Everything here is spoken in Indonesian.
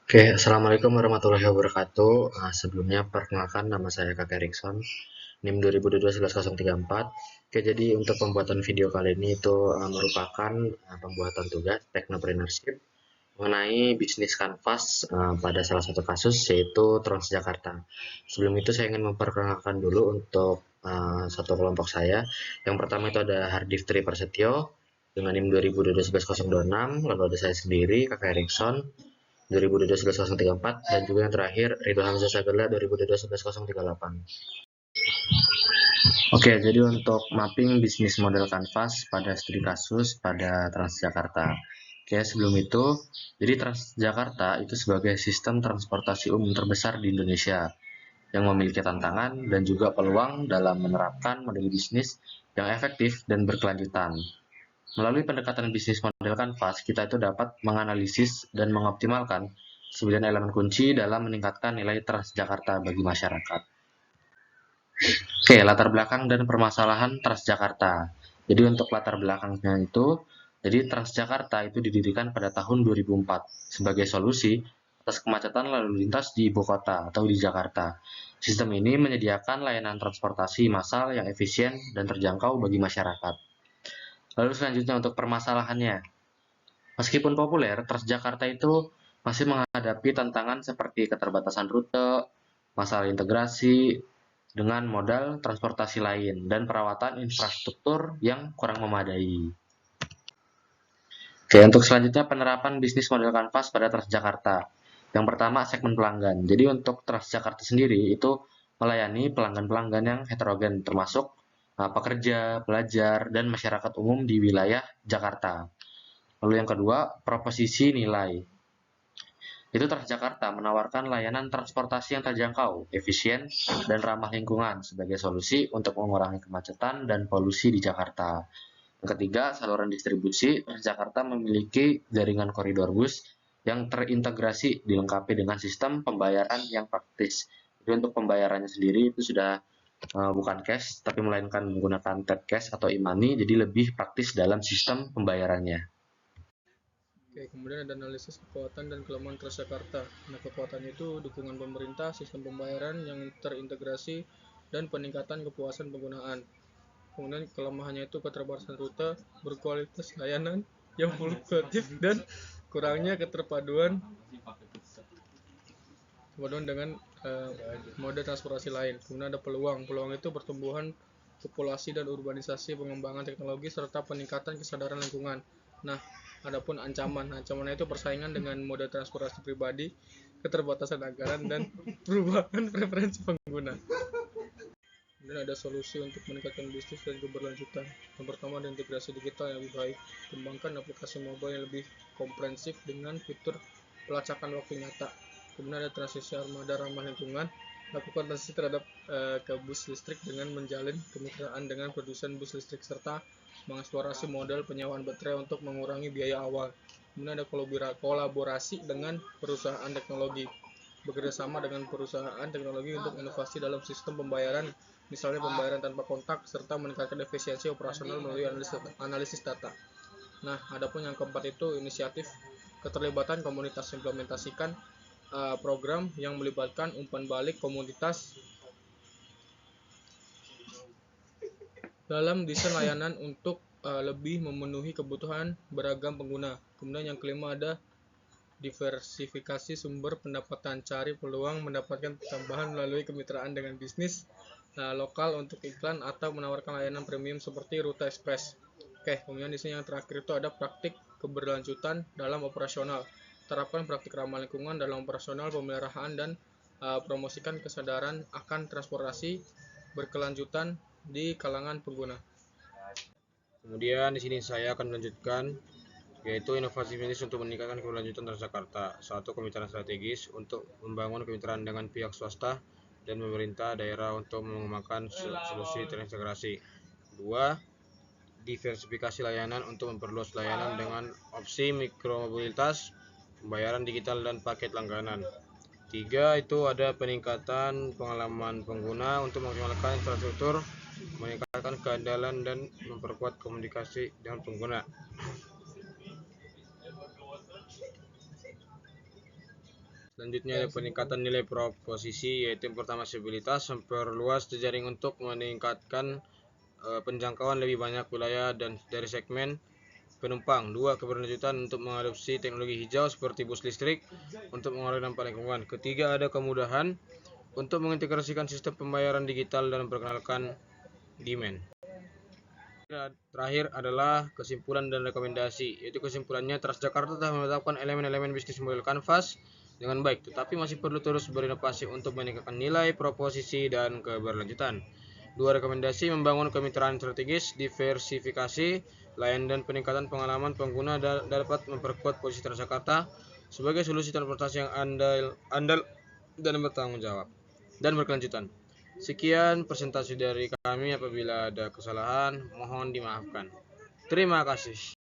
Oke, Assalamualaikum warahmatullahi wabarakatuh. Sebelumnya perkenalkan nama saya Kak Erikson, NIM 2022-11034. Oke, jadi untuk pembuatan video kali ini itu merupakan pembuatan tugas Technopreneurship mengenai bisnis kanvas pada salah satu kasus yaitu Transjakarta. Sebelum itu saya ingin memperkenalkan dulu untuk satu kelompok saya. Yang pertama itu ada Hardif Tri Prasetyo dengan NIM 2022-11026, lalu ada saya sendiri Kakak Erikson 2022-11034, dan juga yang terakhir Ridho Hamzah Sagala 2022-11038. Oke, jadi untuk mapping bisnis model kanvas pada studi kasus pada Transjakarta. Oke, sebelum itu, jadi Transjakarta itu sebagai sistem transportasi umum terbesar di Indonesia yang memiliki tantangan dan juga peluang dalam menerapkan model bisnis yang efektif dan berkelanjutan. Melalui pendekatan bisnis model kanvas, kita itu dapat menganalisis dan mengoptimalkan 9 elemen kunci dalam meningkatkan nilai Transjakarta bagi masyarakat. Oke, latar belakang dan permasalahan Transjakarta. Jadi untuk latar belakangnya itu, jadi Transjakarta itu didirikan pada tahun 2004 sebagai solusi atas kemacetan lalu lintas di ibu kota atau di Jakarta. Sistem ini menyediakan layanan transportasi massal yang efisien dan terjangkau bagi masyarakat. Lalu selanjutnya untuk permasalahannya. Meskipun populer, Transjakarta itu masih menghadapi tantangan seperti keterbatasan rute, masalah integrasi dengan modal transportasi lain, dan perawatan infrastruktur yang kurang memadai. Oke, untuk selanjutnya penerapan bisnis model kanvas pada Transjakarta. Yang pertama, segmen pelanggan. Jadi untuk Transjakarta sendiri itu melayani pelanggan-pelanggan yang heterogen, termasuk pekerja, pelajar, dan masyarakat umum di wilayah Jakarta. Lalu yang kedua, proposisi nilai. Itu Transjakarta menawarkan layanan transportasi yang terjangkau, efisien, dan ramah lingkungan sebagai solusi untuk mengurangi kemacetan dan polusi di Jakarta. Yang ketiga, saluran distribusi. Transjakarta memiliki jaringan koridor bus yang terintegrasi dilengkapi dengan sistem pembayaran yang praktis. Jadi untuk pembayarannya sendiri itu sudah bukan cash, tapi melainkan menggunakan tap cash atau e-money, jadi lebih praktis dalam sistem pembayarannya. Oke, kemudian ada analisis kekuatan dan kelemahan Transjakarta. Nah, kekuatannya itu dukungan pemerintah, sistem pembayaran yang terintegrasi, dan peningkatan kepuasan penggunaan. Kemudian kelemahannya itu keterbatasan rute, berkualitas layanan yang fluktuatif, dan kurangnya keterpaduan dengan mode transportasi lain. Kemudian ada peluang. Peluang itu pertumbuhan populasi dan urbanisasi, pengembangan teknologi, serta peningkatan kesadaran lingkungan. Nah, adapun ancamannya itu persaingan dengan mode transportasi pribadi, keterbatasan anggaran, dan perubahan preferensi pengguna. Kemudian ada solusi untuk meningkatkan bisnis dan keberlanjutan. Yang pertama ada integrasi digital yang lebih baik. Kembangkan aplikasi mobile yang lebih komprehensif dengan fitur pelacakan waktu nyata. Kemudian ada transisi armada ramah lingkungan. Lakukan transisi terhadap ke bus listrik dengan menjalin kemitraan dengan produsen bus listrik serta mengeksplorasi model penyewaan baterai untuk mengurangi biaya awal. Kemudian ada kolaborasi dengan perusahaan teknologi, bekerjasama dengan perusahaan teknologi untuk inovasi dalam sistem pembayaran, misalnya pembayaran tanpa kontak, serta meningkatkan efisiensi operasional melalui analisis data. Nah, adapun yang keempat itu inisiatif keterlibatan komunitas, implementasikan program yang melibatkan umpan balik komunitas dalam desain layanan untuk lebih memenuhi kebutuhan beragam pengguna. Kemudian yang kelima ada diversifikasi sumber pendapatan, cari peluang mendapatkan tambahan melalui kemitraan dengan bisnis lokal untuk iklan atau menawarkan layanan premium seperti rute ekspres. Oke, kemudian di sini yang terakhir itu ada praktik keberlanjutan dalam operasional. Terapkan praktik ramah lingkungan dalam operasional pemeliharaan dan promosikan kesadaran akan transportasi berkelanjutan di kalangan pengguna. Kemudian di sini saya akan melanjutkan yaitu inovasi bisnis untuk meningkatkan keberlanjutan Transjakarta. Satu, kemitraan strategis untuk membangun kemitraan dengan pihak swasta dan pemerintah daerah untuk mengembangkan solusi terintegrasi. Dua, diversifikasi layanan untuk memperluas layanan dengan opsi mikromobilitas, pembayaran digital dan paket langganan. Tiga, itu ada peningkatan pengalaman pengguna untuk mengoptimalkan infrastruktur, meningkatkan keandalan dan memperkuat komunikasi dengan pengguna. Selanjutnya ada peningkatan nilai proposisi, yaitu yang pertama stabilitas, memperluas jejaring untuk meningkatkan penjangkauan lebih banyak wilayah dan dari segmen penumpang. 2. Keberlanjutan untuk mengadopsi teknologi hijau seperti bus listrik untuk mengurangi dampak lingkungan. Ketiga, ada kemudahan untuk mengintegrasikan sistem pembayaran digital dan memperkenalkan demand. Terakhir adalah kesimpulan dan rekomendasi, yaitu kesimpulannya Transjakarta telah menetapkan elemen-elemen bisnis model Canvas dengan baik, tetapi masih perlu terus berinovasi untuk meningkatkan nilai, proposisi, dan keberlanjutan. 2. Rekomendasi membangun kemitraan strategis, diversifikasi, layanan dan peningkatan pengalaman pengguna dapat memperkuat posisi Transjakarta sebagai solusi transportasi yang andal dan bertanggung jawab dan berkelanjutan. Sekian presentasi dari kami, apabila ada kesalahan mohon dimaafkan. Terima kasih.